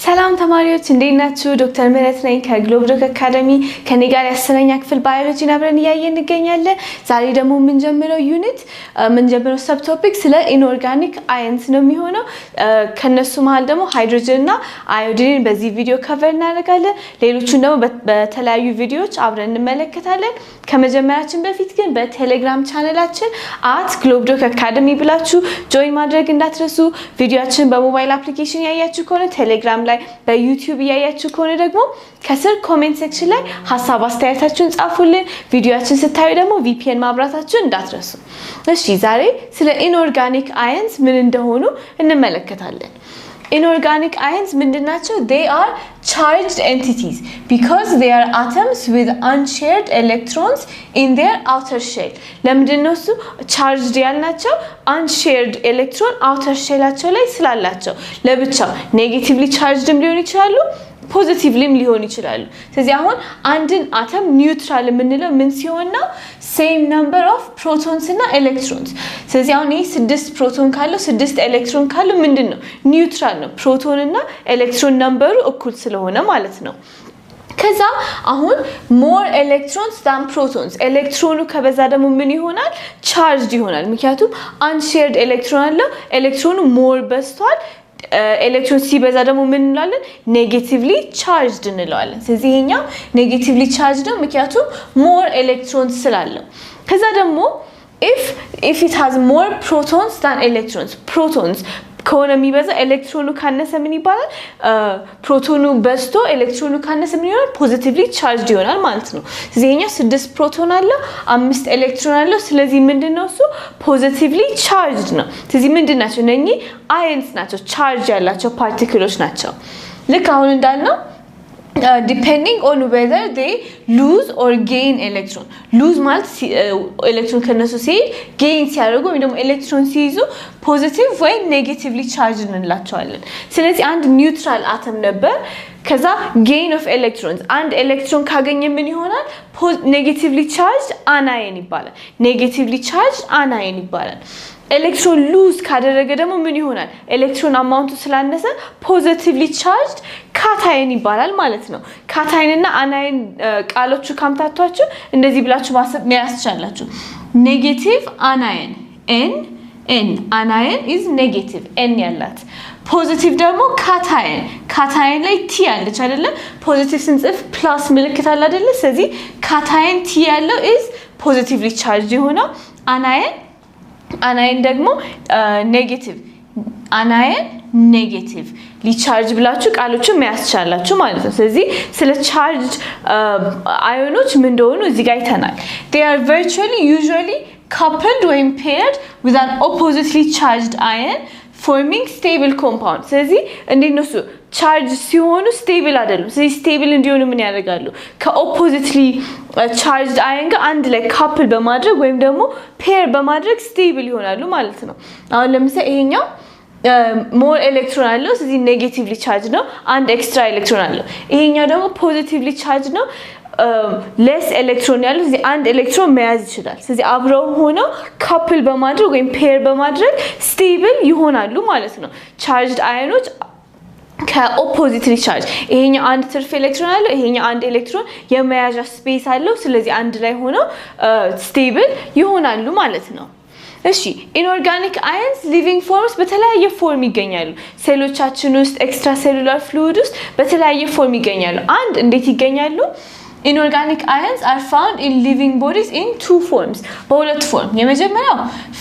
ሰላም ተማሪዎች እንዴት ናችሁ? ዶክተር ምህረት ነኝ ከግሎብዶክ አካዳሚ ከኔ ጋር ያሰረኛ ክፍል ባዮሎጂ አብረን እያየን እንገኛለን። ዛሬ ደግሞ የምንጀምረው ሰብ ቶፒክ ስለ ኢንኦርጋኒክ አየንስ ነው የሚሆነው። ከነሱ መሃል ደግሞ ሃይድሮጅን እና አዮዲን በዚህ ቪዲዮ ከቨር እናደርጋለን። ሌሎቹን ደግሞ በተለያዩ ቪዲዮዎች አብረን እንመለከታለን። ከመጀመራችን በፊት ግን በቴሌግራም ቻናላችን @ግሎብዶክ አካዳሚ ብላችሁ ጆይን ማድረግ እንዳትረሱ። ቪዲዮአችን በሞባይል አፕሊኬሽን ያያችሁ ከሆነ ቴሌግራም ላይ በዩቲዩብ ያያችሁ ከሆነ ደግሞ ከስር ኮሜንት ሴክሽን ላይ ሐሳብ አስተያየታችሁን ጻፉልን። ቪዲዮአችን ስታዩ ደግሞ VPN ማብራታችሁን እንዳትረሱ። እሺ ዛሬ ስለ ኢንኦርጋኒክ አየንስ ምን እንደሆኑ እንመለከታለን። Inorganic ions ምንድናቸው? They are charged entities because they are atoms with unshared electrons in their outer shell. ለምንድነው እሱ charged ያልናቸው? unshared electron outer shellአቸው ላይ ስላላቸው ለብቻው negatively chargedም ሊሆን ይችላሉ ፖዚቲቭሊም ሊሆን ይችላሉ። ስለዚህ አሁን አንድን አተም ኒውትራል የምንለው ምን ሲሆን ነው? same number of protons እና electrons። ስለዚህ አሁን ይሄ 6 ፕሮቶን ካለው 6 ኤሌክትሮን ካለው ምንድነው? ኒውትራል ነው። ፕሮቶን እና ኤሌክትሮን ነምበሩ እኩል ስለሆነ ማለት ነው። ከዛ አሁን more electrons than protons ኤሌክትሮኑ ከበዛ ደግሞ ምን ይሆናል? charged ይሆናል። ምክንያቱም unshared ኤሌክትሮን አለው ኤሌክትሮኑ more በዝቷል። ኤሌክትሮን ሲበዛ ደግሞ ምን እንላለን? ኔጌቲቭሊ ቻርጅድ እንለዋለን። ስለዚህ ይሄኛው ኔጌቲቭሊ ቻርጅድ ነው ምክንያቱም ሞር ኤሌክትሮንስ ስላለው። ከዛ ደግሞ if it has more protons than electrons protons ከሆነ የሚበዛ ኤሌክትሮኑ ካነሰ ምን ይባላል? ፕሮቶኑ በዝቶ ኤሌክትሮኑ ካነሰ ምን ይሆናል? ፖዚቲቭሊ ቻርጅድ ይሆናል ማለት ነው። ስለዚህ ይሄኛው 6 ፕሮቶን አለው 5 ኤሌክትሮን አለው። ስለዚህ ምንድነው እሱ? ፖዚቲቭሊ ቻርጅድ ነው። ስለዚህ ምንድናቸው? እነኚህ አየንስ ናቸው፣ ቻርጅ ያላቸው ፓርቲክሎች ናቸው። ልክ አሁን እንዳልነው depending on whether they lose or gain electron. lose ማለት ኤሌክትሮን ከነሱ ሲሄድ gain ሲያደርጉ ወይ ደግሞ ኤሌክትሮን ሲይዙ ፖዚቲቭ ወይ ኔጌቲቭሊ ቻርጅ እንላቸዋለን። ስለዚህ አንድ ኒውትራል አተም ነበር ከዛ gain of electrons አንድ ኤሌክትሮን ካገኘ ምን ይሆናል? ኔጌቲቭሊ ቻርጅድ አናየን ይባላል። ኔጌቲቭሊ ቻርጅድ አናየን ይባላል። ኤሌክትሮን ሉዝ ካደረገ ደግሞ ምን ይሆናል? ኤሌክትሮን አማውንቱ ስላነሰ ፖዚቲቭሊ ቻርጅድ ካታየን ይባላል ማለት ነው። ካታየን እና አናየን ቃሎቹ ካምታቷችሁ እንደዚህ ብላችሁ ማሰብ ያስችላችሁ። ኔጌቲቭ አናየን n አናየን is ኔጌቲቭ n ያላት። ፖዚቲቭ ደግሞ ካታየን ላይ ቲ ያለች አይደለ? ፖዚቲቭ ስንጽፍ ፕላስ ምልክት አለ አይደለ? ስለዚህ ካታየን ቲ ያለው is ፖዚቲቭሊ ቻርጅድ የሆነው አናየን ደግሞ ኔጌቲቭ አናየን ኔጌቲቭ ሊቻርጅ ብላችሁ ቃሎቹን መያስቻላችሁ ማለት ነው። ስለዚህ ስለ ቻርጅ አዮኖች ምን እንደሆኑ እዚህ ጋር አይተናል። they are virtually usually coupled or paired with an oppositely charged ion forming stable compound. ስለዚህ እንዴት ነው እሱ ቻርጅ ሲሆኑ ስቴብል አይደሉም። ስለዚህ ስቴብል እንዲሆኑ ምን ያደርጋሉ? ከኦፖዚትሊ ቻርጅድ አየን ጋር አንድ ላይ ካፕል በማድረግ ወይም ደግሞ ፔር በማድረግ ስቴብል ይሆናሉ ማለት ነው። አሁን ለምሳሌ ይሄኛው ሞር ኤሌክትሮን አለው ስለዚህ ኔጌቲቭሊ ቻርጅ ነው። አንድ ኤክስትራ ኤሌክትሮን አለው። ይሄኛው ደግሞ ፖዚቲቭሊ ቻርጅ ነው ሌስ ኤሌክትሮን ያለው ስለዚህ አንድ ኤሌክትሮን መያዝ ይችላል። ስለዚህ አብረው ሆነው ካፕል በማድረግ ወይም ፔር በማድረግ ስቴብል ይሆናሉ ማለት ነው። ቻርጅድ አየኖች ከኦፖዚትሊ ቻርጅ ይሄኛው አንድ ትርፍ ኤሌክትሮን አለው ይሄኛው አንድ ኤሌክትሮን የመያዣ ስፔስ አለው ስለዚህ አንድ ላይ ሆነው ስቴብል ይሆናሉ ማለት ነው። እሺ ኢንኦርጋኒክ አየንስ ሊቪንግ ፎርምስ በተለያየ ፎርም ይገኛሉ። ሴሎቻችን ውስጥ ኤክስትራ ሴሉላር ፍሉይድ ውስጥ በተለያየ ፎርም ይገኛሉ። አንድ እንዴት ይገኛሉ? Inorganic ions are found in living bodies in 2 forms. በሁለት ፎርም። የመጀመሪያው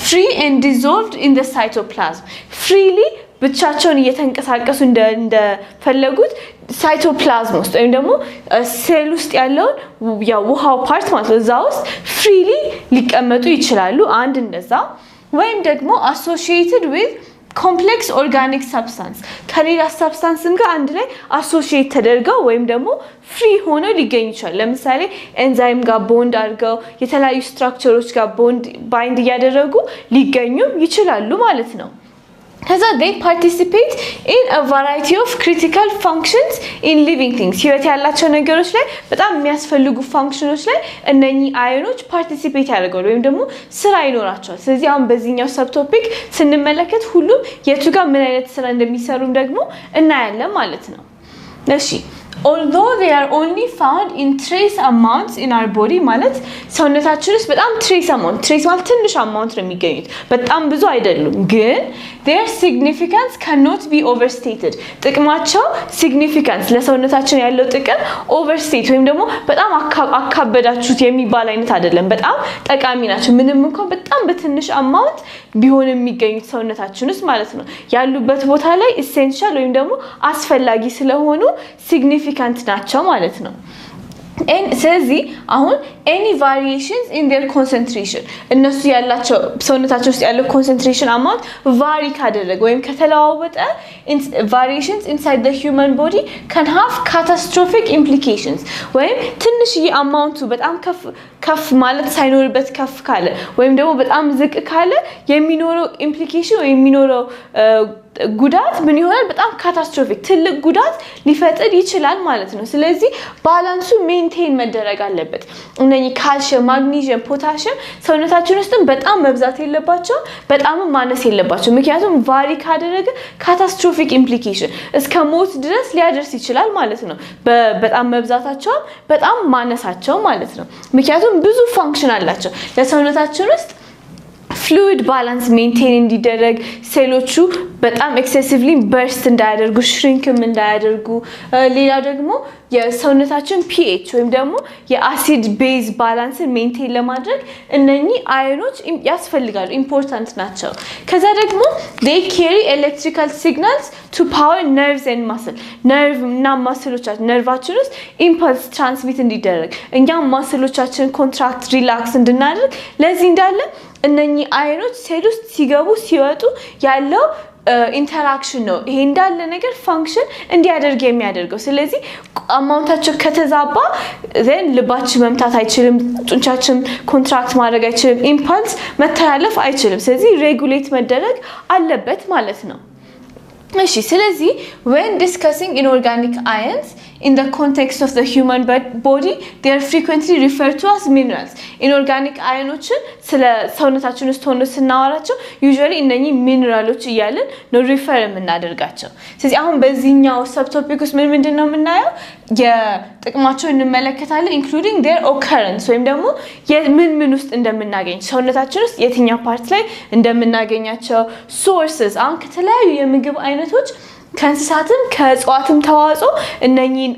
free and dissolved in the cytoplasm. freely ብቻቸውን እየተንቀሳቀሱ እንደፈለጉት ሳይቶፕላዝም ውስጥ ወይም ደግሞ ሴል ውስጥ ያለው ያው ውሃው ፓርት ማለት ነው እዛ ውስጥ ፍሪሊ ሊቀመጡ ይችላሉ። አንድ እንደዛ ወይም ደግሞ associated with complex organic substance ከሌላ ሰብስታንስም ጋር አንድ ላይ አሶሺየት ተደርገው ወይም ደግሞ ፍሪ ሆነው ሊገኙ ይችላል። ለምሳሌ ኤንዛይም ጋር ቦንድ አድርገው የተለያዩ ስትራክቸሮች ጋር ባይንድ እያደረጉ ሊገኙ ይችላሉ ማለት ነው። ከዛ they participate in a variety of critical functions in living things ህይወት ያላቸው ነገሮች ላይ በጣም የሚያስፈልጉ ፋንክሽኖች ላይ እነኚህ አዮኖች ፓርቲሲፔት ያደርጋሉ ወይም ደግሞ ስራ ይኖራቸዋል። ስለዚህ አሁን በዚህኛው ሰብ ቶፒክ ስንመለከት ሁሉም የቱ ጋር ምን አይነት ስራ እንደሚሰሩም ደግሞ እናያለን ማለት ነው። እሺ although they are only found in trace amounts in our body ማለት ሰውነታችን ውስጥ በጣም trace amount ማለት ትንሽ amount ነው የሚገኙት በጣም ብዙ አይደሉም ግን their significance cannot be overstated ጥቅማቸው significance ለሰውነታችን ያለው ጥቅም overstate ወይም ደግሞ በጣም አካበዳችሁት የሚባል አይነት አይደለም በጣም ጠቃሚ ናቸው ምንም እንኳን በጣም በትንሽ amount ቢሆን የሚገኙት ሰውነታችን ውስጥ ማለት ነው ያሉበት ቦታ ላይ essential ወይም ደግሞ አስፈላጊ ስለሆኑ significant ናቸው ማለት ነው ስለዚህ አሁን any variations in their concentration እነሱ ያላቸው ሰውነታቸው ውስጥ ያለው concentration amount vary ካደረገ ወይም ከተለዋወጠ variations inside the human body can have catastrophic implications ወይም ትንሽዬ amount በጣም ከፍ ማለት ሳይኖርበት ከፍ ካለ ወይም ደግሞ በጣም ዝቅ ካለ የሚኖረው implication ወይም የሚኖረው ጉዳት ምን ይሆናል በጣም ካታስትሮፊክ ትልቅ ጉዳት ሊፈጥር ይችላል ማለት ነው ስለዚህ ባላንሱ ሜንቴን መደረግ አለበት እነኚህ ካልሲየም ማግኒዚየም ፖታሺየም ሰውነታችን ውስጥ በጣም መብዛት የለባቸው በጣም ማነስ የለባቸው ምክንያቱም ቫሪ ካደረገ ካታስትሮፊክ ኢምፕሊኬሽን እስከ ሞት ድረስ ሊያደርስ ይችላል ማለት ነው በጣም መብዛታቸው በጣም ማነሳቸው ማለት ነው ምክንያቱም ብዙ ፋንክሽን አላቸው ለሰውነታችን ውስጥ fluid balance maintain እንዲደረግ ሴሎቹ በጣም excessively burst እንዳያደርጉ shrinkም እንዳያደርጉ ሌላ ደግሞ የሰውነታችን pH ወይም ደግሞ የአሲድ ቤዝ ባላንስ ሜንቴን ለማድረግ እነኚህ አዮኖች ያስፈልጋሉ ኢምፖርታንት ናቸው ከዛ ደግሞ they carry electrical signals to power nerves and muscle nerve እና ማስሎቻችን ነርቫችን ውስጥ ኢምፐልስ ትራንስሚት እንዲደረግ እኛም ማስሎቻችን ኮንትራክት ሪላክስ እንድናደርግ ለዚህ እንዳለ እነኚህ አዮኖች ሴል ውስጥ ሲገቡ ሲወጡ ያለው ኢንተራክሽን ነው ይሄ እንዳለ ነገር ፋንክሽን እንዲያደርግ የሚያደርገው ስለዚህ አማውንታቸው ከተዛባ then ልባችን መምታት አይችልም ጡንቻችን ኮንትራክት ማድረግ አይችልም ኢምፐልስ መተላለፍ አይችልም ስለዚህ ሬጉሌት መደረግ አለበት ማለት ነው እሺ ስለዚህ when discussing inorganic ions in the context of the human body they are frequently referred to as minerals inorganic ionsችን ስለ ሰውነታችን ውስጥ ሆኖ ስናወራቸው usually እነኚህ ሚነራሎች እያልን ነው ሪፈር የምናደርጋቸው ስለዚህ አሁን በዚህኛው ሰብቶፒክ ውስጥ ምንድነው የምናየው የጥቅማቸውን እንመለከታለን including their occurrence ወይም ደግሞ ምን ውስጥ እንደምናገኝ ሰውነታችን ውስጥ የትኛው ፓርት ላይ እንደምናገኛቸው sources አሁን ከተለያዩ የምግብ አይነቶች ከእንስሳትም ከእጽዋትም ተዋጽኦ እነኚህ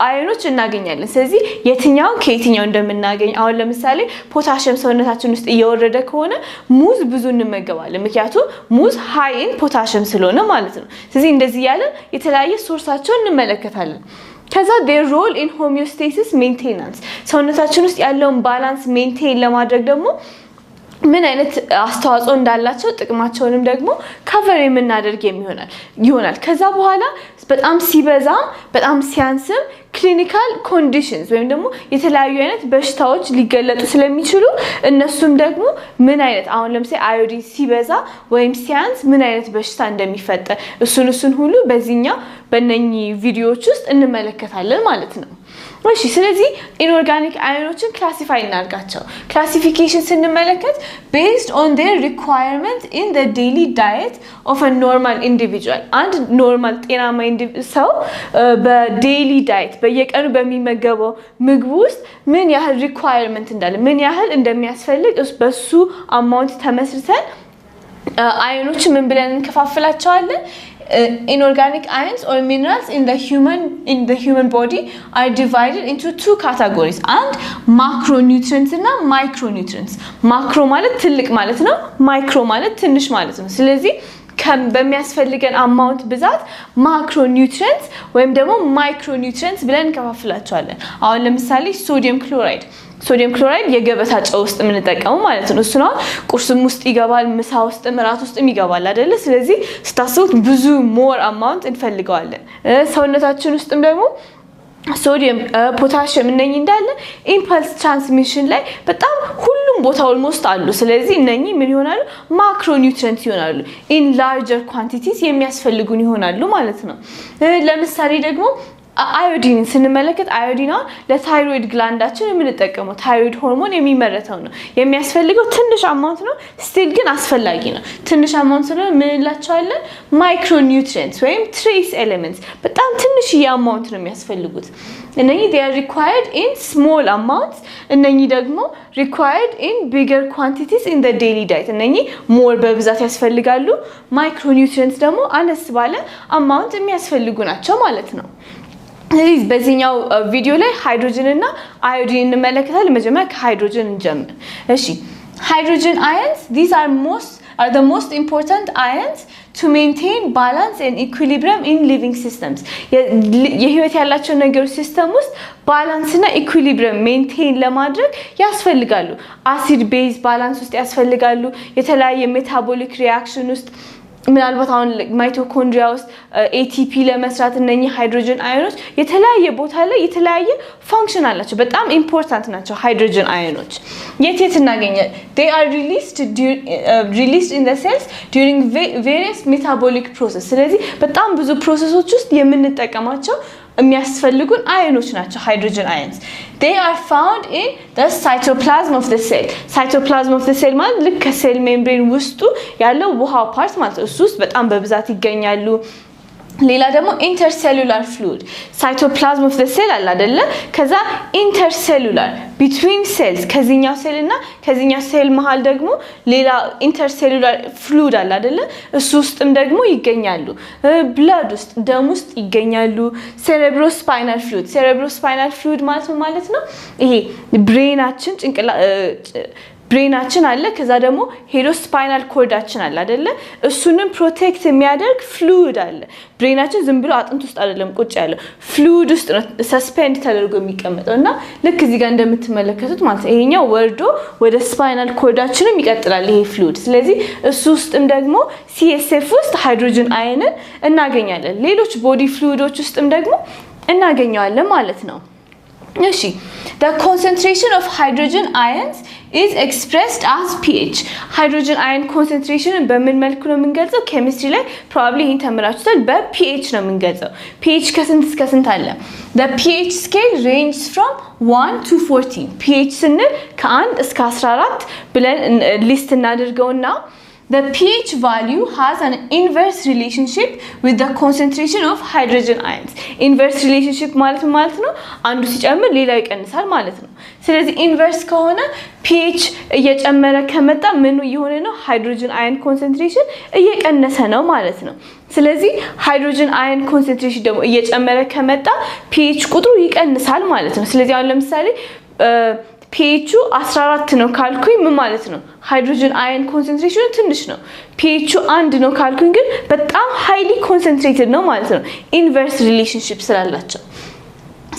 አዮኖች እናገኛለን ስለዚህ የትኛው ከየትኛው እንደምናገኝ አሁን ለምሳሌ ፖታሺየም ሰውነታችን ውስጥ እየወረደ ከሆነ ሙዝ ብዙ እንመገባለን ምክንያቱም ሙዝ ሃይ ኢን ፖታሺየም ስለሆነ ማለት ነው ስለዚህ እንደዚህ ያለ የተለያየ ሶርሳቸውን እንመለከታለን ከዛ their role in homeostasis maintenance ሰውነታችን ውስጥ ያለውን ባላንስ ሜንቴን ለማድረግ ደግሞ ምን አይነት አስተዋጽኦ እንዳላቸው ጥቅማቸውንም ደግሞ ከቨር የምናደርግ ይሆናል ከዛ በኋላ በጣም ሲበዛ በጣም ሲያንስም clinical conditions ወይም ደግሞ የተለያዩ አይነት በሽታዎች ሊገለጡ ስለሚችሉ እነሱም ደግሞ ምን አይነት አሁን ለምሳሌ አዮዲን ሲበዛ ወይም ሲያንስ ምን አይነት በሽታ እንደሚፈጠር እሱን ሁሉ በዚህኛው በእነኚህ ቪዲዮዎች ውስጥ እንመለከታለን ማለት ነው እሺ ስለዚህ ኢንኦርጋኒክ አዮኖችን ክላሲፋይ እናርጋቸው ክላሲፊኬሽን ስንመለከት based on their requirement in the daily diet of a normal individual and normal ጤናማ ሰው በዴይሊ ዳይት በየቀኑ በሚመገበው ምግብ ውስጥ ምን ያህል ሪኳየርመንት እንዳለ ምን ያህል እንደሚያስፈልግ በሱ አማውንት ተመስርተን አዮኖች ምን ብለን እንከፋፍላቸዋለን inorganic ions or minerals in the human body are divided into two categories and macronutrients እና micronutrients macro ማለት ትልቅ ማለት ነው micro ማለት ትንሽ ማለት ነው ስለዚህ በሚያስፈልገን አማውንት ብዛት ማክሮኒውትሪየንትስ ወይም ደግሞ ማይክሮኒውትሪየንትስ ብለን እንከፋፍላቸዋለን አሁን ለምሳሌ ሶዲየም ክሎራይድ የገበታ ጨው ውስጥ የምንጠቀመው ማለት ነው እሱ ነው ቁርስም ውስጥ ይገባል ምሳ ውስጥም ራት ውስጥም ይገባል አይደለ ስለዚህ ስታስቡት ብዙ ሞር አማውንት እንፈልገዋለን ሰውነታችን ውስጥም ደግሞ ሶዲየም ፖታሺየም እነኚህ እንዳለ ኢምፐልስ ትራንስሚሽን ላይ በጣም ሁሉም ቦታ ኦልሞስት አሉ ስለዚህ እነኚህ ምን ይሆናሉ ማክሮኒውትሪየንትስ ይሆናሉ ኢን ላርጀር ኳንቲቲስ የሚያስፈልጉን ይሆናሉ ማለት ነው ለምሳሌ ደግሞ አዮዲን ስንመለከት አዮዲን ለታይሮይድ ግላንዳችን የምንጠቀመው ታይሮይድ ሆርሞን የሚመረተው ነው የሚያስፈልገው ትንሽ አማውንት ነው ስቲል ግን አስፈላጊ ነው ትንሽ አማውንት ነው ምን እንላቸዋለን ማይክሮ ኒውትሪየንትስ ወይም ትሬስ ኤሌመንትስ በጣም ትንሽ አማውንት ነው የሚያስፈልጉት እነኚህ they are required in small amounts እነኚህ ደግሞ required in bigger quantities in the daily diet እነኚህ more በብዛት ያስፈልጋሉ ማይክሮ ኒውትሪየንትስ ደግሞ አነስ ባለ አማውንት የሚያስፈልጉ ናቸው ማለት ነው ስለዚህ በዚህኛው ቪዲዮ ላይ ሃይድሮጅን እና አዮዲን እንመለከታለን መጀመሪያ ከሃይድሮጅን እንጀምር እሺ hydrogen ions these are the most important ions to maintain balance and equilibrium in living systems የህይወት ያላቸው ነገሮች ሲስተም ውስጥ ባላንስ እና ኢኩሊብሪየም ሜንቴን ለማድረግ ያስፈልጋሉ አሲድ ቤዝ ባላንስ ውስጥ ያስፈልጋሉ የተለያየ ሜታቦሊክ ሪአክሽን ውስጥ ምናልባት አሁን ማይቶኮንድሪያ ውስጥ ATP ለመስራት እነኚህ ሃይድሮጅን አዮኖች የተለያየ ቦታ ላይ የተለያየ ፋንክሽን አላቸው በጣም ኢምፖርታንት ናቸው ሃይድሮጅን አዮኖች የት እናገኛለን they are released in the cells during various metabolic process ስለዚህ በጣም ብዙ ፕሮሰሶች ውስጥ የምንጠቀማቸው የሚያስፈልጉን አዮኖች ናቸው ሃይድሮጅን አዮንስ they are found in the cytoplasm of the cell cytoplasm of the cell ማለት ልክ ከሴል ሜምብሬን ውስጡ ያለው ውሃው ፓርት ማለት እሱ ውስጥ በጣም በብዛት ይገኛሉ ሌላ ደግሞ intercellular fluid cytoplasm of the cell አለ አይደለ ከዛ intercellular between cells ከዚህኛው ሴል እና ከዚህኛው ሴል መሃል ደግሞ ሌላ intercellular fluid አለ አይደለ እሱ ውስጥም ደግሞ ይገኛሉ blood ውስጥ ደም ውስጥ ይገኛሉ cerebrospinal fluid ማለት ነው ይሄ ብሬናችን ብሬናችን አለ ከዛ ደግሞ ሄዶ ስፓይናል ኮርዳችን አለ አይደለ እሱንም ፕሮቴክት የሚያደርግ ፍሉይድ አለ ብሬናችን ዝም ብሎ አጥንት ውስጥ አይደለም ቁጭ ያለው ፍሉይድ ውስጥ ነው ሰስፔንድ ተደርጎ የሚቀመጠውና ልክ እዚህ ጋር እንደምትመለከቱት ማለት ይሄኛው ወርዶ ወደ ስፓይናል ኮርዳችንም ይቀጥላል ይሄ ፍሉይድ ስለዚህ እሱ ውስጥም ደግሞ CSF ውስጥ ሃይድሮጅን አየንን እናገኛለን ሌሎች ቦዲ ፍሉይዶች ውስጥም ደግሞ እናገኛለን ማለት ነው እሺ the concentration of hydrogen ions is expressed as pH hydrogen ion concentration በምን መልኩ ነው የምንገልጸው ኬሚስትሪ ላይ probably ይሄን ተምራችሁታል በpH ነው የምንገልጸው pH ከስንት እስከ ስንት አለ the pH scale ranges from 1 to 14 pH ስንል ከ1 እስከ 14 ብለን ሊስት እናደርገውና the pH value has an inverse relationship with the concentration of hydrogen ions inverse relationship ማለት ነው አንዱ ሲጨምር ሌላው ይቀንሳል ማለት ነው ስለዚህ inverse ከሆነ pH እየጨመረ ከመጣ ምኑ እየሆነ ነው ሃይድሮጅን አየን ኮንሰንትሬሽን እየቀነሰ ነው ማለት ነው ስለዚህ ሃይድሮጅን አየን ኮንሰንትሬሽን ደግሞ እየጨመረ ከመጣ pH ቁጥሩ ይቀንሳል ማለት ነው ስለዚህ አሁን ለምሳሌ pH 14 ነው ካልኩኝ ምን ማለት ነው ሃይድሮጅን አየን ኮንሰንትሬሽኑ ትንሽ ነው pH 1 ነው ካልኩኝ ግን በጣም ሃይሊ ኮንሰንትሬትድ ነው ማለት ነው ኢንቨርስ ሪሌሽንሺፕ ስላላቸው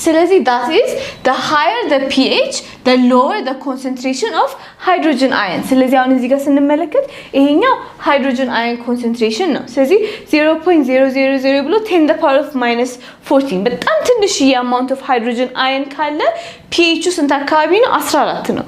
ስለዚህ that is the higher the pH the lower the concentration of hydrogen ion ስለዚህ አሁን እዚህ ጋር ስንመለከት ይሄኛው ሃይድሮጅን አየን ኮንሰንትሬሽን ነው ስለዚህ 0.000 ብሎ 10 the power of -14 በጣም ትንሽ የአማውንት ኦፍ ሃይድሮጅን አየን ካለ pH ስንት አካባቢ ነው 14 ነው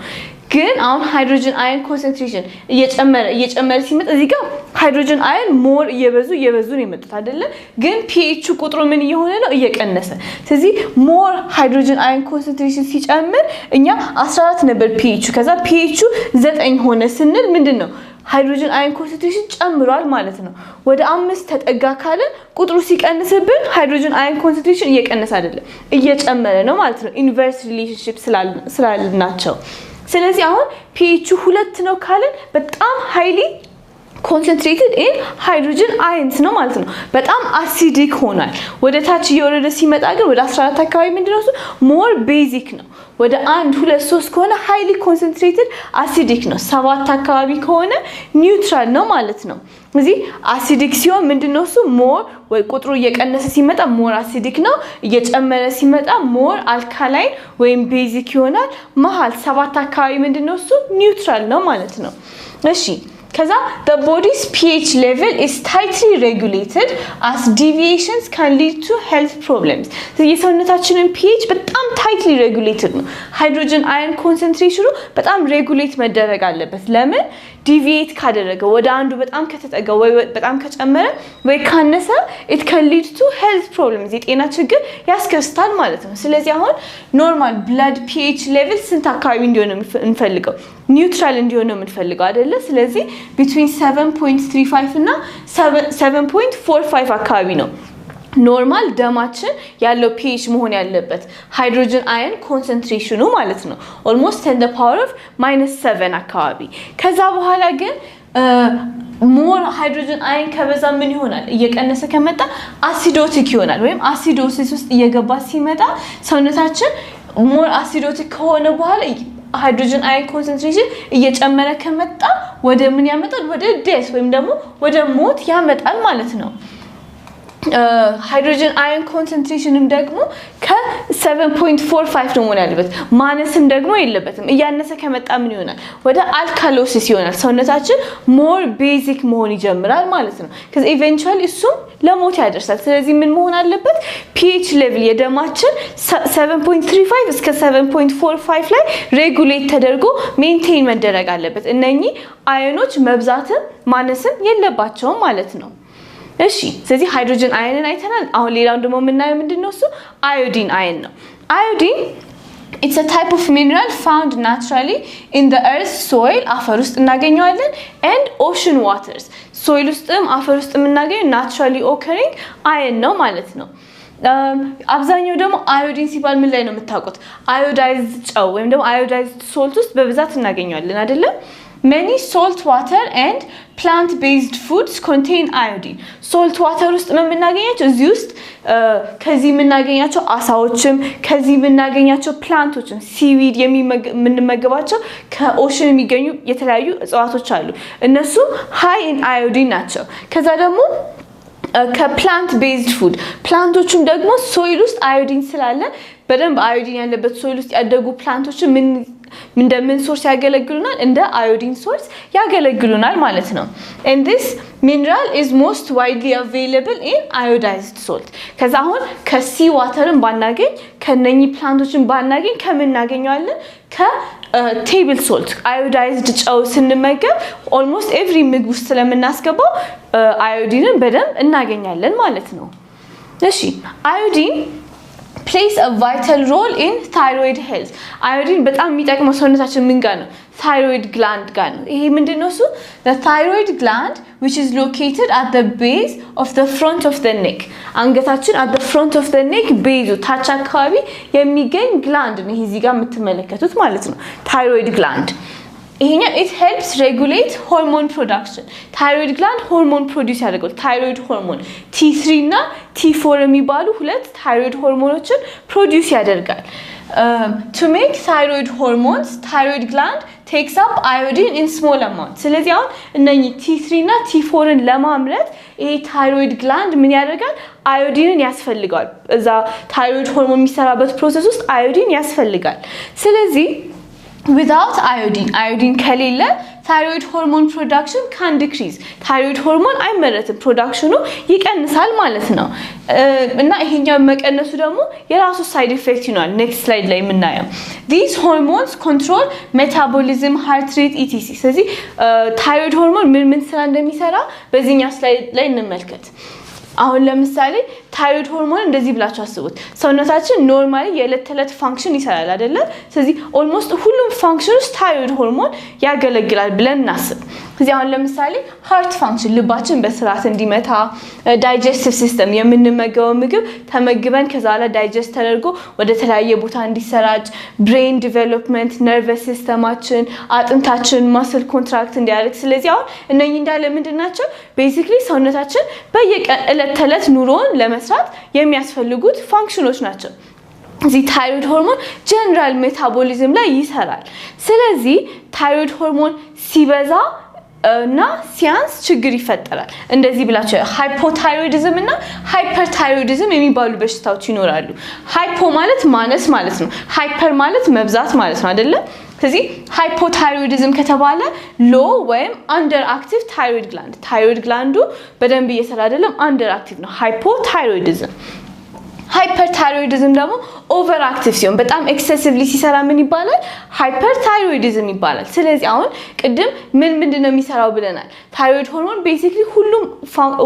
ግን አሁን ሃይድሮጅን አየን ኮንሰንትሬሽን እየጨመረ ሲመጣ እዚህ ጋር ሃይድሮጅን አየን ሞር እየበዙ ነው የመጣው አይደለ ግን pH ቁጥሩ ምን እየሆነ ነው እየቀነሰ ስለዚህ ሞር ሃይድሮጅን አየን ኮንሰንትሬሽን ሲጨምር እኛ 14 ነበር pH ከዛ pH 9 ሆነ ስንል ምንድነው ሃይድሮጅን አየን ኮንሰንትሬሽን ጨምሯል ማለት ነው ወደ 5 ተጠጋ ካለ ቁጥሩ ሲቀንስብን ሃይድሮጅን አየን ኮንሰንትሬሽን እየቀነሰ አይደለም እየጨመረ ነው ማለት ነው ኢንቨርስ ሪሌሽንሺፕ ስላልናቸው ስለዚህ አሁን pH 2 ነው ካለን በጣም ሃይሊ concentrated in hydrogen ions ነው ማለት ነው በጣም አሲዲክ ሆኗል ወደ ታች እየወረደ ሲመጣ ግን ወደ 14 አካባቢ ምንድነው more basic ነው ወደ 1 2 3 ከሆነ highly concentrated acidic ነው 7 አካባቢ ከሆነ neutral ነው ማለት ነው እዚህ acidic ሲሆን ምንድነው more ወይ ቁጥሩ እየቀነሰ ሲመጣ more acidic ነው እየጨመረ ሲመጣ more alkaline ወይም basic ይሆናል መሃል 7 አካባቢ ምንድነው neutral ነው ማለት ነው እሺ ከዛ the body's pH level is tightly regulated as deviations can lead to health problems የሰውነታችንን pH በጣም tightly regulated ነው ሃይድሮጅን አየን ኮንሰንትሬሽኑ በጣም ሬጉሌት መደረግ አለበት ለምን ዲቪዬት ካደረገ ወደ አንዱ በጣም ከተጠጋ ወይ በጣም ከጨመረ ወይ ካነሰ it can lead to health problems የጤና ችግር ያስከስታል ማለት ነው ስለዚህ አሁን ኖርማል blood pH level ስንት አካባቢ እንዲሆን እንፈልገው ኒውትራል እንዲሆን ነው የምንፈልገው አይደለ ስለዚህ between 7.35 እና 7.45 አካባቢ ነው ኖርማል ደማችን ያለው pH መሆን ያለበት ሃይድሮጅን አየን ኮንሰንትሬሽኑ ማለት ነው almost 10 the power of -7 አካባቢ ከዛ በኋላ ግን ሞር ሃይድሮጅን አየን ከበዛ ምን ይሆናል እየቀነሰ ከመጣ አሲዶቲክ ይሆናል ወይም አሲዶሲስ ውስጥ እየገባ ሲመጣ ሰውነታችን ሞር አሲዶቲክ ከሆነ በኋላ ሃይድሮጅን አየን ኮንሰንትሬሽን እየጨመረ ከመጣ ወደ ምን ያመጣል ወደ ዴስ ወይም ደግሞ ወደ ሞት ያመጣል ማለት ነው ሃይድሮጅን አየን ኮንሰንትሬሽንም ደግሞ ከ7.45 ነው ያለበት ማነስም ደግሞ የለበትም እያነሰ ከመጣ ምን ይሆናል ወደ አልካሎሲስ ይሆናል ሰውነታችን ሞር ቤዚክ መሆን ይጀምራል ማለት ነው ከዛ ኢቨንቹዋሊ እሱም ለሞት ያደርሳል ስለዚህ ምን መሆን አለበት pH level የደማችን 7.35 እስከ 7.45 ላይ ሬጉሌት ተደርጎ ሜንቴን መደረግ አለበት እነኚህ አየኖች መብዛትም ማነስም የለባቸውም ማለት ነው እሺ ስለዚህ ሃይድሮጅን አየንን አይተናል አሁን ሌላው ደግሞ የምናየው ምንድነው እሱ አዮዲን አየን ነው አዮዲን it's a type of mineral found naturally in the earth soil አፈር ውስጥ እናገኘዋለን and ocean waters soil ውስጥም አፈር ውስጥ የምናገኘው naturally occurring አየን ነው ማለት ነው አብዛኛው ደግሞ አዮዲን ሲባል ምን ላይ ነው የምታውቁት አዮዳይዝድ ጨው ወይም ደግሞ አዮዳይዝድ ሶልት ውስጥ በብዛት እናገኘዋለን አይደለ Many salt water and plant-based foods contain iodine. Salt water ውስጥ ነው የምናገኛቸው እዚህ ውስጥ ከዚህ የምናገኛቸው አሳዎችም ከዚህ የምናገኛቸው ፕላንቶችም ሲዊድ የምንመገባቸው ከኦሽን የሚገኙ የተለያዩ እጽዋቶች አሉ እነሱ high in iodine ናቸው ከዛ ደግሞ ከፕላንት ቤዝድ ፉድ ፕላንቶቹም ደግሞ ሶይል ውስጥ አዮዲን ስላለ በደንብ አዮዲን ያለበት ሶይል ውስጥ ያደጉ ፕላንቶች እንደምን ሶርስ ያገለግሉናል እንደ አዮዲን ሶርስ ያገለግሉናል ማለት ነው and this mineral is most widely available in iodized salt ከዛ አሁን ከሲ ዋተርን ባናገኝ ከነኚ ፕላንቶችን ባናገኝ ከምን እናገኛለን ከቴብል ሶልት አዮዳይዝድ ጨው ስንመገብ almost every ምግብ ውስጥ ስለምናስገባው አዮዲንን በደንብ እናገኛለን ማለት ነው እሺ አዮዲን plays a vital role in thyroid health iodine በጣም የሚጠቅመው ሰውነታችን ምን ጋር ነው thyroid gland ጋር ነው ይሄ ምንድነው እሱ the thyroid gland which is located at the base of the front of the neck አንገታችን at the front of the neck base ታች አካባቢ የሚገኝ gland ነው ይሄ እዚህ ጋር የምትመለከቱት ማለት ነው thyroid gland ይሄኛ it helps regulate hormone production thyroid gland hormone produce ያደርጋል thyroid hormone T3 እና T4 የሚባሉ ሁለት thyroid hormoneዎችን produce ያደርጋል to make thyroid hormones thyroid gland takes up iodine in small amount ስለዚህ አሁን እነኚህ T3 እና T4ን ለማምረት ይሄ thyroid gland ምን ያደርጋል አዮዲንን ያስፈልጋል እዛ thyroid hormone የሚሰራበት ፕሮሰስ ውስጥ አዮዲን ያስፈልጋል ስለዚህ without iodine ከሌለ thyroid hormone production can decrease thyroid hormone አይመረትም ፕሮዳክሽኑ ይቀንሳል ማለት ነው እና ይሄኛው መቀነሱ ደግሞ የራሱ ሳይድ ኢፌክት ይኖራል next slide ላይ የምናየው these hormones control metabolism heart rate etc ስለዚህ thyroid hormone ምን ስራ እንደሚሰራ በዚህኛው ስላይድ ላይ እንመልከት አሁን ለምሳሌ thyroid hormone እንደዚህ ብላችሁ አስቡት ሰውነታችን ኖርማሊ የዕለት ተዕለት ፋንክሽን ይሰራል አይደለ ስለዚህ almost ሁሉም ፋንክሽንስ thyroid hormone ያገለግላል ብለን እናስብ ስለዚህ አሁን ለምሳሌ heart function ልባችን በስርዓት እንዲመታ digestive system የምንመገበው ምግብ ተመግበን ከዛላ ዳይጀስት ተደርጎ ወደ ተለያየ ቦታ እንዲሰራጭ brain development nervous systemአችን አጥንታችን muscle contract እንዲያደርግ ስለዚህ አሁን እነኚህ እንዳለ ምንድናቸው basically ሰውነታችን በየቀን ዕለት ተዕለት ኑሮን ለመስራት የሚያስፈልጉት ፋንክሽኖች ናቸው እዚህ thyroid hormone general metabolism ላይ ይሰራል ስለዚህ thyroid hormone ሲበዛ እና ሲያንስ ችግር ይፈጠራል እንደዚህ ብላችሁ ሃይፖታይሮይዲዝም እና ሃይፐርታይሮይዲዝም የሚባሉ በሽታዎች ይኖራሉ ሃይፖ ማለት ማነስ ማለት ነው ሃይፐር ማለት መብዛት ማለት ነው አይደለ ስለዚህ ሃይፖታይሮይዲዝም ከተባለ ሎ ወይም አንደር አክቲቭ ታይሮይድ ግላንዱ በደንብ እየሰራ አይደለም አንደር አክቲቭ ነው ሃይፖታይሮይዲዝም ሃይፐርታይሮይዲዝም ደግሞ ኦቨር አክቲቭ ሲሆን በጣም ኤክሰሲቭሊ ሲሰራ ምን ይባላል? ሃይፐርታይሮይዲዝም ይባላል። ስለዚህ አሁን ቅድም ምንድነው የሚሰራው ብለናል? ታይሮይድ ሆርሞን ቤዚክሊ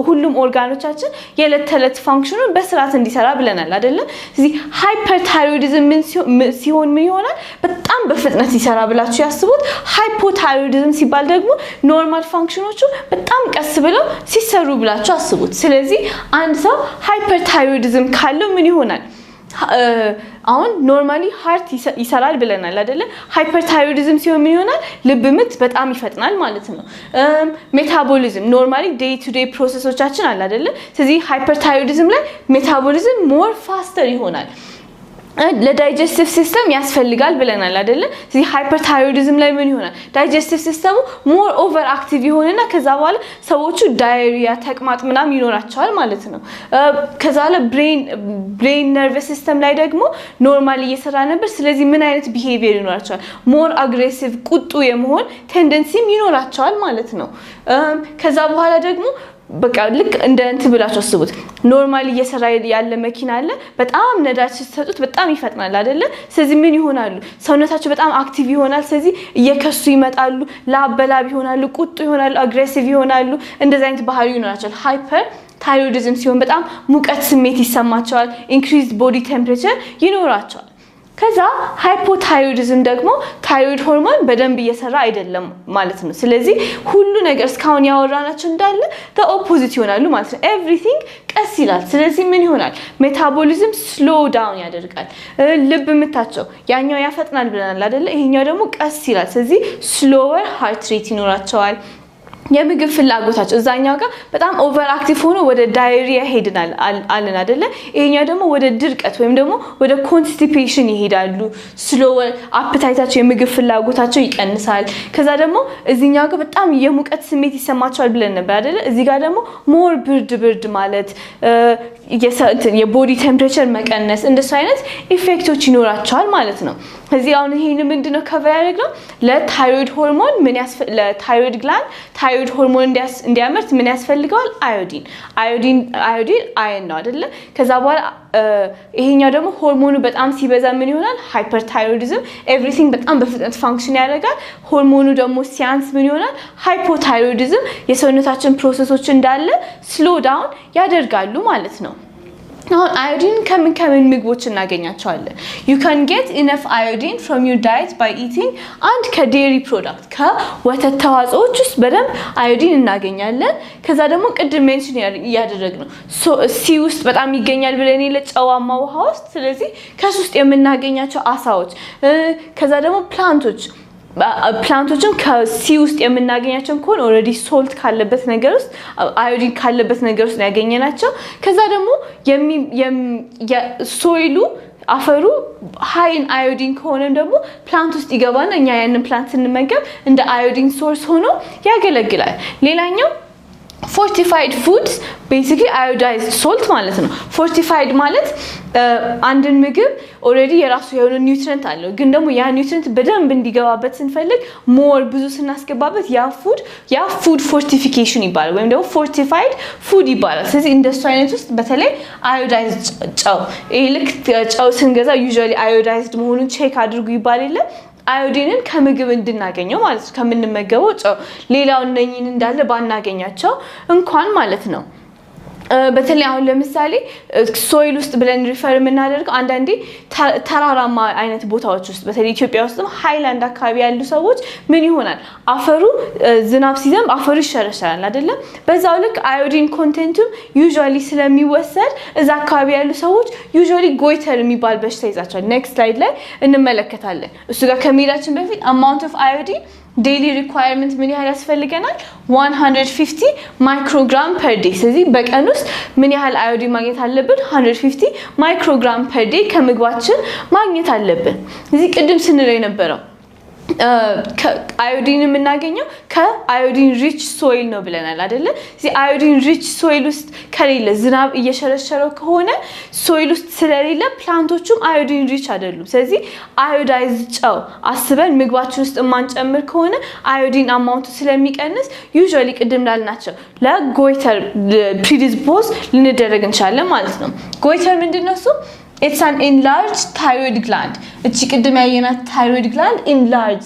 ሁሉም ኦርጋኖቻችን የዕለት ተዕለት ፋንክሽኑን በስርዓት እንዲሰራ ብለናል አይደለ? ስለዚህ ሃይፐርታይሮይዲዝም ሲሆን ምን ይሆናል? በጣም በፍጥነት ይሰራ ብላችሁ ያስቡት። ሃይፖታይሮይዲዝም ሲባል ደግሞ ኖርማል ፋንክሽኖቹ በጣም ቀስ ብለው ሲሰሩ ብላችሁ አስቡት። ስለዚህ አንድ ሰው ሃይፐርታይሮይዲዝም ካለው ምን ይሆናል? አሁን ኖርማሊ ሃርት ይሰራል ብለናል አይደለ? ሃይፐርታይሮይዲዝም ሲሆን ምን ይሆናል? ልብ ምት በጣም ይፈጥናል ማለት ነው። ሜታቦሊዝም ኖርማሊ ዴይ ቱ ዴይ ፕሮሰሶቻችን አለ አይደለ? ስለዚህ ሃይፐርታይሮይዲዝም ላይ ሜታቦሊዝም ሞር ፋስተር ይሆናል። ለዳይጀስቲቭ ሲስተም ያስፈልጋል ብለናል አይደለ? ስለዚህ ሃይፐርታይሮይዲዝም ላይ ምን ይሆናል? ዳይጀስቲቭ ሲስተሙ ሞር ኦቨር አክቲቭ ይሆንና ከዛ በኋላ ሰዎቹ ዳይሪያ ተቅማጥ ምናምን ይኖራቸዋል ማለት ነው። ከዛ በኋላ ብሬን ነርቨስ ሲስተም ላይ ደግሞ ኖርማሊ እየሰራ ነበር። ስለዚህ ምን አይነት ቢሄቪየር ይኖራቸዋል? ሞር አግሬሲቭ ቁጡ የመሆን ቴንደንሲም ይኖራቸዋል ማለት ነው። ከዛ በኋላ ደግሞ በቃ ልክ እንደ እንትን ብላችሁ አስቡት። ኖርማሊ እየሰራ ያለ መኪና አለ። በጣም ነዳጅ ስትሰጡት በጣም ይፈጥናል አይደለ? ስለዚህ ምን ይሆናሉ? ሰውነታቸው በጣም አክቲቭ ይሆናል። ስለዚህ እየከሱ ይመጣሉ፣ ላበላብ ይሆናሉ፣ ቁጡ ይሆናሉ፣ አግሬሲቭ ይሆናሉ። እንደዚህ አይነት ባህሪ ይኖራቸዋል። ሃይፐርታይሮይዲዝም ሲሆን በጣም ሙቀት ስሜት ይሰማቸዋል። ኢንክሪዝድ ቦዲ ቴምፕሬቸር ይኖራቸዋል። ከዛ ሃይፖታይሮይዲዝም ደግሞ ታይሮይድ ሆርሞን በደንብ እየሰራ አይደለም ማለት ነው። ስለዚህ ሁሉ ነገር እስካሁን ያወራናቸው እንዳለ ኦፖዚት ይሆናሉ ማለት ነው። ኤቭሪቲንግ ቀስ ይላል። ስለዚህ ምን ይሆናል? ሜታቦሊዝም ስሎ ዳውን ያደርጋል። ልብ ምታቸው ያኛው ያፈጥናል ብለናል አይደለ? ይሄኛው ደግሞ ቀስ ይላል። ስለዚህ ስሎወር ሃርት ሬት ይኖራቸዋል። የምግብ ፍላጎታቸው እዛኛው ጋር በጣም ኦቨር አክቲቭ ሆኖ ወደ ዳይሪያ ሄድናል አለን አይደለ? ይሄኛው ደግሞ ወደ ድርቀት ወይም ደግሞ ወደ ኮንስቲፔሽን ይሄዳሉ። ስሎወር አፕታይታቸው የምግብ ፍላጎታቸው ይቀንሳል። ከዛ ደግሞ እዚህኛው ጋር በጣም የሙቀት ስሜት ይሰማቸዋል ብለን ነበር አይደለ? እዚህ ጋር ደግሞ ሞር ብርድ ማለት የቦዲ ቴምፕሬቸር መቀነስ እንደሱ አይነት ኢፌክቶች ይኖራቸዋል ማለት ነው። እዚህ አሁን ይሄን ምንድነው ከቨር ያደርገው? ለታይሮይድ ሆርሞን ለታይሮይድ ግላንድ ታይሮይድ ሆርሞን እንዲያመርት ምን ያስፈልገዋል? አዮዲን አየን ነው አይደለ? ከዛ በኋላ ይሄኛው ደግሞ ሆርሞኑ በጣም ሲበዛ ምን ይሆናል? ሃይፐርታይሮይዲዝም ኤቭሪቲንግ በጣም በፍጥነት ፋንክሽን ያደርጋል። ሆርሞኑ ደግሞ ሲያንስ ምን ይሆናል? ሃይፖታይሮይዲዝም የሰውነታችን ፕሮሰሶች እንዳለ ስሎ ዳውን ያደርጋሉ ማለት ነው። አሁን አዮዲን ከምን ምግቦች እናገኛቸዋለን? you can get enough iodine from your diet by eating and ከዴሪ ፕሮዳክት ከወተት ተዋጽኦች ውስጥ በደንብ አዮዲን እናገኛለን። ከዛ ደግሞ ቅድም ሜንሽን ያደረግነው ሲ ውስጥ በጣም ይገኛል ብለን ለጨዋማ ውሃ ውስጥ። ስለዚህ ከሱ ውስጥ የምናገኛቸው አሳዎች ከዛ ደግሞ ፕላንቶችን ከሲ ውስጥ የምናገኛቸው ከሆነ ኦልሬዲ ሶልት ካለበት ነገር ውስጥ አዮዲን ካለበት ነገር ውስጥ ያገኘናቸው። ከዛ ደግሞ ሶይሉ አፈሩ ሃይን አዮዲን ከሆነም ደግሞ ፕላንት ውስጥ ይገባና እኛ ያንን ፕላንት ስንመገብ እንደ አዮዲን ሶርስ ሆኖ ያገለግላል። ሌላኛው fortified foods basically iodized salt ማለት ነው። fortified ማለት አንድን ምግብ ኦሬዲ የራሱ የሆነ ኒውትሪየንት አለው፣ ግን ደግሞ ያ ኒውትሪየንት በደንብ እንዲገባበት ስንፈልግ ሞር ብዙ ስናስገባበት ያ ፉድ ፎርቲፊኬሽን ይባላል ወይም ደግሞ fortified food ይባላል። ስለዚህ እንደሱ አይነት ውስጥ በተለይ iodized ጨው ልክ ጨው ስንገዛ usually iodized መሆኑን ቼክ አድርጉ ይባል የለ? አዮዲንን ከምግብ እንድናገኘው ማለት ነው፣ ከምንመገበው ጨው ሌላው እነኝን እንዳለ ባናገኛቸው እንኳን ማለት ነው። በተለይ አሁን ለምሳሌ ሶይል ውስጥ ብለን ሪፈር የምናደርገው አንዳንዴ ተራራማ አይነት ቦታዎች ውስጥ በተለይ ኢትዮጵያ ውስጥም ሃይላንድ አካባቢ ያሉ ሰዎች ምን ይሆናል? አፈሩ ዝናብ ሲዘንብ አፈሩ ይሸረሸራል አይደለ? በዛው ልክ አዮዲን ኮንቴንቱ ዩዥዋሊ ስለሚወሰድ እዛ አካባቢ ያሉ ሰዎች ዩዥዋሊ ጎይተር የሚባል በሽታ ይዛቸዋል። ኔክስት ስላይድ ላይ እንመለከታለን። እሱ ጋር ከመሄዳችን በፊት አማውንት ኦፍ አዮዲን ዴይሊ ሪኳየርመንት ምን ያህል ያስፈልገናል? 150 ማይክሮግራም ፐር ዴይ። ስለዚህ በቀን ውስጥ ምን ያህል አዮዲን ማግኘት አለብን? 150 ማይክሮግራም ፐር ዴይ ከምግባችን ማግኘት አለብን። እዚህ ቅድም ስንለው የነበረው አዮዲን የምናገኘው ከአዮዲን ሪች ሶይል ነው ብለናል አይደለ? እዚህ አዮዲን ሪች ሶይል ውስጥ ከሌለ ዝናብ እየሸረሸረው ከሆነ ሶይል ውስጥ ስለሌለ ፕላንቶቹም አዮዲን ሪች አይደሉም። ስለዚህ አዮዳይዝ ጨው አስበን ምግባችን ውስጥ ማንጨምር ከሆነ አዮዲን አማውንቱ ስለሚቀንስ ዩዥዋሊ ቅድም እንዳልናቸው ለጎይተር ፕሪዲስፖዝ ልንደረግ እንችላለን ማለት ነው። ጎይተር ምንድነው እሱ? It's an enlarged thyroid gland. እቺ ቅድም ያየናት thyroid gland enlarge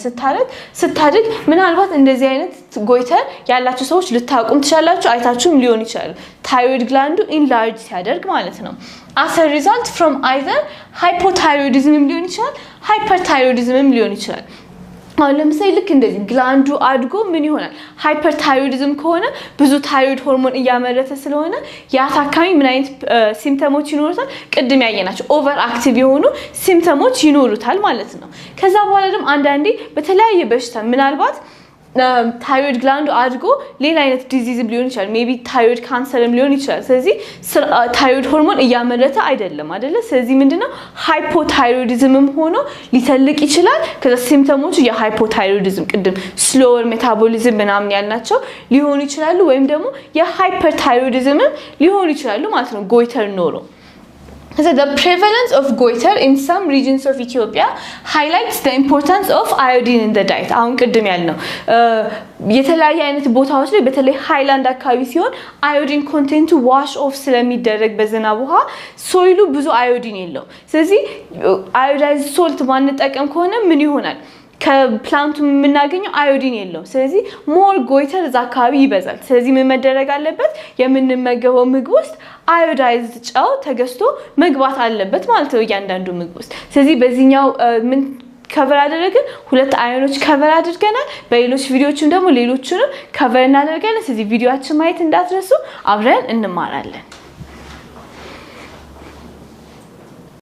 ስታድግ ምናልባት እንደዚህ አይነት ጎይተር ያላችሁ ሰዎች ልታውቁም ትችላላችሁ፣ አይታችሁም ሊሆን ይችላል። thyroid gland enlarge ሲያደርግ ማለት ነው። as a result from either hypothyroidism ሊሆን ይችላል፣ hyperthyroidism ሊሆን ይችላል። አሁን ለምሳሌ ልክ እንደዚህ ግላንዱ አድጎ ምን ይሆናል? ሃይፐርታይሮይዲዝም ከሆነ ብዙ ታይሮይድ ሆርሞን እያመረተ ስለሆነ ያ ታካሚ ምን አይነት ሲምፕተሞች ይኖሩታል? ቅድም ያየናቸው ኦቨር አክቲቭ የሆኑ ሲምፕተሞች ይኖሩታል ማለት ነው። ከዛ በኋላ ደግሞ አንዳንዴ በተለያየ በሽታ ምናልባት ታይሮይድ ግላንዱ አድጎ ሌላ አይነት ዲዚዝም ሊሆን ይችላል። ሜቢ ታይሮይድ ካንሰርም ሊሆን ይችላል። ስለዚህ ታይሮይድ ሆርሞን እያመረተ አይደለም አይደለ? ስለዚህ ምንድነው ሃይፖታይሮይዲዝምም ሆኖ ሊተልቅ ይችላል። ከዛ ሲምፕተሞቹ የሃይፖታይሮይዲዝም ቅድም ስሎወር ሜታቦሊዝም ምናምን ያልናቸው ሊሆኑ ይችላሉ፣ ወይም ደግሞ የሃይፐርታይሮይዲዝምም ሊሆኑ ይችላሉ ማለት ነው ጎይተር ኖሮ። So the prevalence of goiter in some regions of Ethiopia highlights the importance of iodine in the diet. አሁን ቅድም ያልነው የተለያየ አይነት ቦታዎች ላይ በተለይ ሃይላንድ አካባቢ ሲሆን አዮዲን ኮንቴንቱ ዋሽ ኦፍ ስለሚደረግ በዝናብ ውሃ ሶይሉ ብዙ አዮዲን የለውም። ስለዚህ አዮዳይዝ ሶልት ማንጠቀም ከሆነ ምን ይሆናል? ከፕላንቱ የምናገኘው አዮዲን የለውም። ስለዚህ ሞር ጎይተር እዛ አካባቢ ይበዛል። ስለዚህ ምን መደረግ አለበት? የምንመገበው ምግብ ውስጥ አዮዳይዝድ ጨው ተገዝቶ መግባት አለበት ማለት ነው እያንዳንዱ ምግብ ውስጥ። ስለዚህ በዚህኛው ምን ከቨር አደረግን? ሁለት አዮኖች ከቨር አድርገናል። በሌሎች ቪዲዮዎችም ደግሞ ሌሎችንም ከቨር እናደርጋለን። ስለዚህ ቪዲዮአችን ማየት እንዳትረሱ፣ አብረን እንማራለን።